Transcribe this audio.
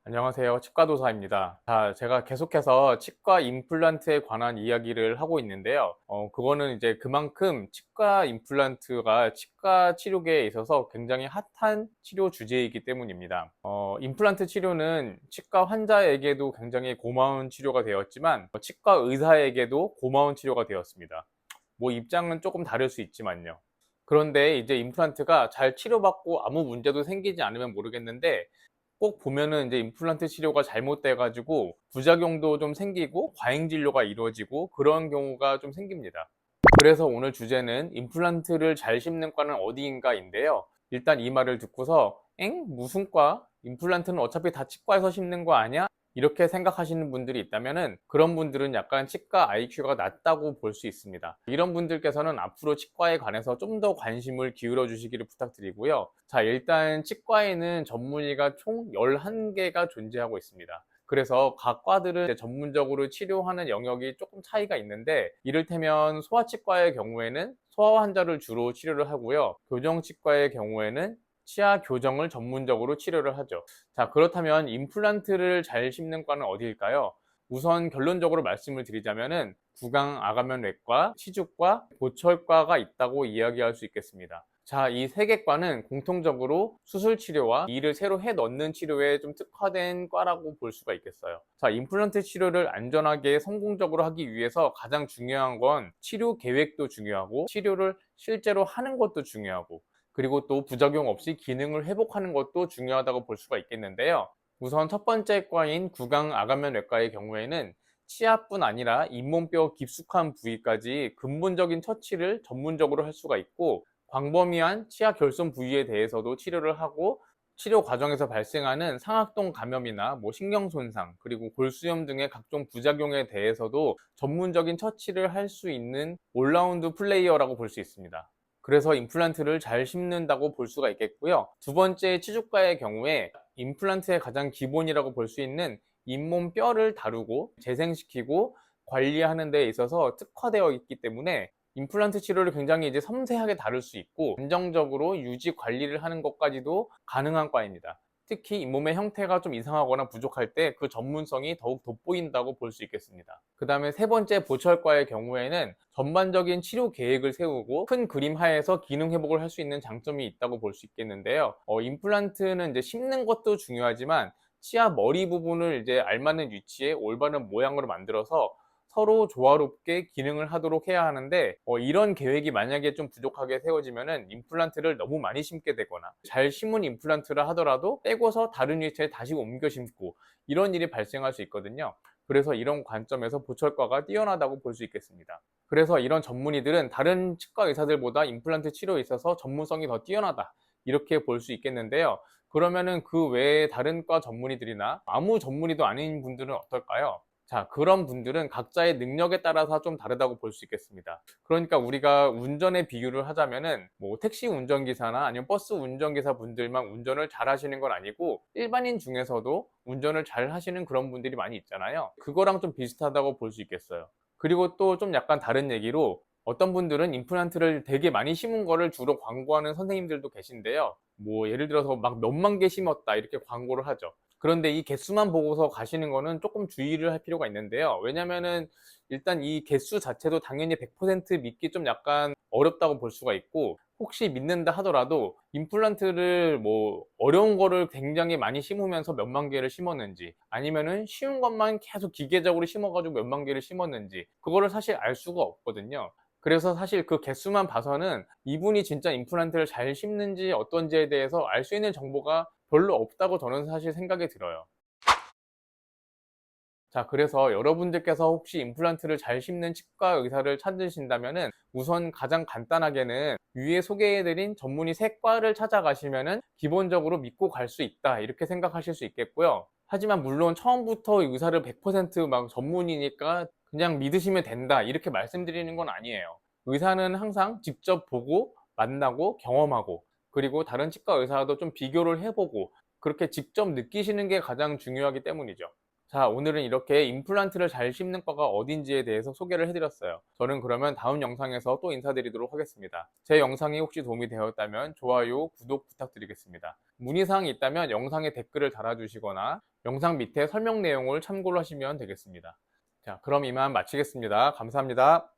안녕하세요. 치과도사입니다. 제가 계속해서 치과 임플란트에 관한 이야기를 하고 있는데요. 그거는 이제 그만큼 치과 임플란트가 치과 치료계에 있어서 굉장히 핫한 치료 주제이기 때문입니다. 임플란트 치료는 치과 환자에게도 굉장히 고마운 치료가 되었지만, 치과 의사에게도 고마운 치료가 되었습니다. 뭐 입장은 조금 다를 수 있지만요. 그런데 이제 임플란트가 잘 치료받고 아무 문제도 생기지 않으면 모르겠는데, 꼭 보면은 이제 임플란트 치료가 잘못돼 가지고 부작용도 좀 생기고 과잉 진료가 이루어지고 그런 경우가 좀 생깁니다. 그래서 오늘 주제는 임플란트를 잘 심는 과는 어디인가인데요. 일단 이 말을 듣고서 엥? 무슨 과? 임플란트는 어차피 다 치과에서 심는 거 아니야? 이렇게 생각하시는 분들이 있다면은 그런 분들은 약간 치과 IQ가 낮다고 볼 수 있습니다. 이런 분들께서는 앞으로 치과에 관해서 좀 더 관심을 기울여 주시기를 부탁드리고요. 자, 일단 치과에는 전문의가 총 11개가 존재하고 있습니다. 그래서 각 과들은 이제 전문적으로 치료하는 영역이 조금 차이가 있는데, 이를테면 소아치과의 경우에는 소아 환자를 주로 치료를 하고요. 교정치과의 경우에는 치아 교정을 전문적으로 치료를 하죠. 자, 그렇다면 임플란트를 잘 심는 과는 어디일까요? 우선 결론적으로 말씀을 드리자면은 구강 아가면외과, 치주과, 보철과가 있다고 이야기할 수 있겠습니다. 자, 이 세 개 과는 공통적으로 수술 치료와 이를 새로 해 넣는 치료에 좀 특화된 과라고 볼 수가 있겠어요. 자, 임플란트 치료를 안전하게 성공적으로 하기 위해서 가장 중요한 건 치료 계획도 중요하고, 치료를 실제로 하는 것도 중요하고, 그리고 또 부작용 없이 기능을 회복하는 것도 중요하다고 볼 수가 있겠는데요. 우선 첫 번째 과인 구강 아가면외과의 경우에는 치아뿐 아니라 잇몸뼈 깊숙한 부위까지 근본적인 처치를 전문적으로 할 수가 있고, 광범위한 치아 결손 부위에 대해서도 치료를 하고, 치료 과정에서 발생하는 상악동 감염이나 신경 손상, 그리고 골수염 등의 각종 부작용에 대해서도 전문적인 처치를 할 수 있는 올라운드 플레이어라고 볼 수 있습니다. 그래서 임플란트를 잘 심는다고 볼 수가 있겠고요. 두 번째 치주과의 경우에 임플란트의 가장 기본이라고 볼 수 있는 잇몸 뼈를 다루고 재생시키고 관리하는 데 있어서 특화되어 있기 때문에 임플란트 치료를 굉장히 이제 섬세하게 다룰 수 있고, 안정적으로 유지 관리를 하는 것까지도 가능한 과입니다. 특히 잇몸의 형태가 좀 이상하거나 부족할 때 그 전문성이 더욱 돋보인다고 볼 수 있겠습니다. 그 다음에 세 번째 보철과의 경우에는 전반적인 치료 계획을 세우고 큰 그림 하에서 기능 회복을 할 수 있는 장점이 있다고 볼 수 있겠는데요. 임플란트는 이제 심는 것도 중요하지만 치아 머리 부분을 이제 알맞는 위치에 올바른 모양으로 만들어서 서로 조화롭게 기능을 하도록 해야 하는데, 이런 계획이 만약에 좀 부족하게 세워지면은 임플란트를 너무 많이 심게 되거나, 잘 심은 임플란트라 하더라도 떼고서 다른 위치에 다시 옮겨 심고, 이런 일이 발생할 수 있거든요. 그래서 이런 관점에서 보철과가 뛰어나다고 볼 수 있겠습니다. 그래서 이런 전문의들은 다른 치과 의사들보다 임플란트 치료에 있어서 전문성이 더 뛰어나다, 이렇게 볼 수 있겠는데요. 그러면은 그 외에 다른 과 전문의들이나 아무 전문의도 아닌 분들은 어떨까요? 자, 그런 분들은 각자의 능력에 따라서 좀 다르다고 볼 수 있겠습니다. 그러니까 우리가 운전의 비유를 하자면은 택시 운전기사나 아니면 버스 운전기사 분들만 운전을 잘 하시는 건 아니고, 일반인 중에서도 운전을 잘 하시는 그런 분들이 많이 있잖아요. 그거랑 좀 비슷하다고 볼 수 있겠어요. 그리고 또 좀 약간 다른 얘기로, 어떤 분들은 임플란트를 되게 많이 심은 거를 주로 광고하는 선생님들도 계신데요. 예를 들어서 막 몇만 개 심었다, 이렇게 광고를 하죠. 그런데 이 개수만 보고서 가시는 거는 조금 주의를 할 필요가 있는데요. 왜냐면은 일단 이 개수 자체도 당연히 100% 믿기 좀 약간 어렵다고 볼 수가 있고, 혹시 믿는다 하더라도 임플란트를 어려운 거를 굉장히 많이 심으면서 몇만 개를 심었는지, 아니면은 쉬운 것만 계속 기계적으로 심어 가지고 몇만 개를 심었는지, 그거를 사실 알 수가 없거든요. 그래서 사실 그 개수만 봐서는 이분이 진짜 임플란트를 잘 심는지 어떤지에 대해서 알 수 있는 정보가 별로 없다고 저는 사실 생각이 들어요. 자, 그래서 여러분들께서 혹시 임플란트를 잘 심는 치과 의사를 찾으신다면은 우선 가장 간단하게는 위에 소개해드린 전문의 세 과를 찾아가시면은 기본적으로 믿고 갈 수 있다, 이렇게 생각하실 수 있겠고요. 하지만 물론 처음부터 의사를 100% 전문이니까 그냥 믿으시면 된다, 이렇게 말씀드리는 건 아니에요. 의사는 항상 직접 보고 만나고 경험하고, 그리고 다른 치과 의사와도 좀 비교를 해보고, 그렇게 직접 느끼시는 게 가장 중요하기 때문이죠. 자, 오늘은 이렇게 임플란트를 잘 심는 과가 어딘지에 대해서 소개를 해드렸어요. 저는 그러면 다음 영상에서 또 인사드리도록 하겠습니다. 제 영상이 혹시 도움이 되었다면 좋아요, 구독 부탁드리겠습니다. 문의사항이 있다면 영상에 댓글을 달아주시거나 영상 밑에 설명 내용을 참고를 하시면 되겠습니다. 자, 그럼 이만 마치겠습니다. 감사합니다.